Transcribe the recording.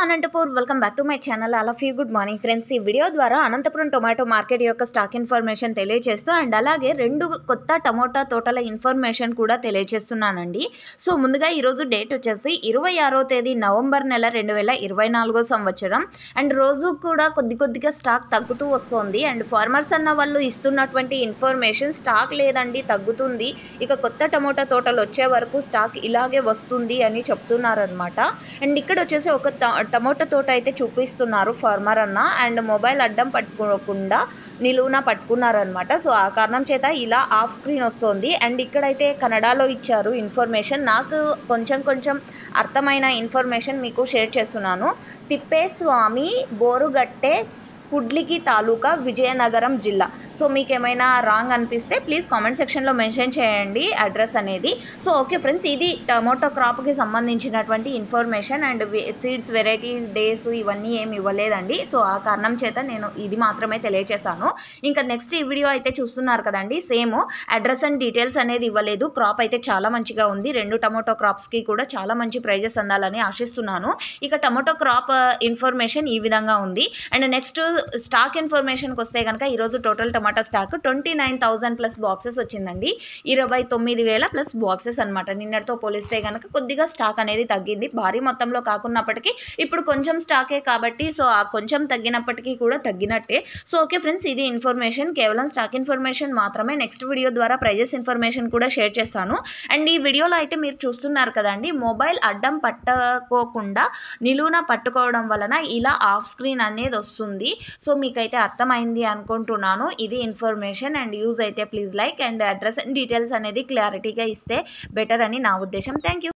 Anantapur welcome back to my channel. All of you good morning friends. ఈ video ద్వారా Anantapuram tomato market యొక్క stock information తెలియజేస్తూ and అలాగే 2 కొత్త టమోటా తోటల ఇన్ఫర్మేషన్ కూడా తెలియజేస్తున్నానండి. సో ముందుగా ఈరోజు డేట్ వచ్చేసి 26వ తేదీ నవంబర్ నెల 2024 సంవత్సరం. అండ్ రోజు కూడా కొద్దిగా స్టాక్ తగ్గుతూ వస్తుంది. అండ్ ఫార్మర్స్ అన్న వాళ్ళు ఇస్తున్నటువంటి ఇన్ఫర్మేషన్ స్టాక్ లేదండి, తగ్గుతుంది, ఇక కొత్త టమోటా తోటలు వచ్చే వరకు స్టాక్ ఇలాగే వస్తుంది అని చెప్తున్నారనమాట. అండ్ ఇక్కడ వచ్చేసి ఒక టమోటా తోట అయితే చూపిస్తున్నారు ఫార్మర్ అన్న. అండ్ మొబైల్ అడ్డం పట్టుకోకుండా నిలువున పట్టుకున్నారనమాట. సో ఆ కారణం చేత ఇలా ఆఫ్ స్క్రీన్ వస్తుంది. అండ్ ఇక్కడైతే కన్నడలో ఇచ్చారు ఇన్ఫర్మేషన్. నాకు కొంచెం అర్థమైన ఇన్ఫర్మేషన్ మీకు షేర్ చేస్తున్నాను. తిప్పేస్వామి బోరుగట్టే కుడ్లికి తాలూకా విజయనగరం జిల్లా. సో మీకు ఏమైనా రాంగ్ అనిపిస్తే ప్లీజ్ కామెంట్ సెక్షన్లో మెన్షన్ చేయండి అడ్రస్ అనేది. సో ఓకే ఫ్రెండ్స్, ఇది టమోటో క్రాప్కి సంబంధించినటువంటి information. And seeds varieties days ఇవన్నీ ఏమి ఇవ్వలేదండి. సో ఆ కారణం చేత నేను ఇది మాత్రమే తెలియచేశాను. ఇంకా నెక్స్ట్ ఈ వీడియో అయితే చూస్తున్నారు కదండి, సేమ్ అడ్రస్ అండ్ డీటెయిల్స్ అనేది ఇవ్వలేదు. క్రాప్ అయితే చాలా మంచిగా ఉంది. 2 టమోటో క్రాప్స్కి కూడా చాలా మంచి ప్రైజెస్ అందాలని ఆశిస్తున్నాను. ఇక టమోటో క్రాప్ ఇన్ఫర్మేషన్ ఈ విధంగా ఉంది. అండ్ నెక్స్ట్ స్టాక్ ఇన్ఫర్మేషన్కి వస్తే కనుక ఈరోజు టోటల్ టమాటా స్టాక్ 29,000 ప్లస్ బాక్సెస్ వచ్చిందండి. 29,000 ప్లస్ బాక్సెస్ అనమాట. నిన్నటితో పోలిస్తే కనుక కొద్దిగా స్టాక్ అనేది తగ్గింది. భారీ మొత్తంలో కాకున్నప్పటికీ ఇప్పుడు కొంచెం స్టాకే కాబట్టి సో ఆ కొంచెం తగ్గినప్పటికీ కూడా తగ్గినట్టే. సో ఓకే ఫ్రెండ్స్, ఇది ఇన్ఫర్మేషన్, కేవలం స్టాక్ ఇన్ఫర్మేషన్ మాత్రమే. నెక్స్ట్ వీడియో ద్వారా ప్రైజెస్ ఇన్ఫర్మేషన్ కూడా షేర్ చేస్తాను. అండ్ ఈ వీడియోలో అయితే మీరు చూస్తున్నారు కదండి, మొబైల్ అడ్డం పట్టుకోకుండా నిలువున పట్టుకోవడం వలన ఇలా ఆఫ్ స్క్రీన్ అనేది వస్తుంది. సో మీకైతే అర్థమైంది అనుకుంటున్నాను. ఇది ఇన్ఫర్మేషన్ అండ్ యూజ్ అయితే please like and address and details అనేది క్లారిటీగా ఇస్తే బెటర్ అని నా ఉద్దేశం. Thank you.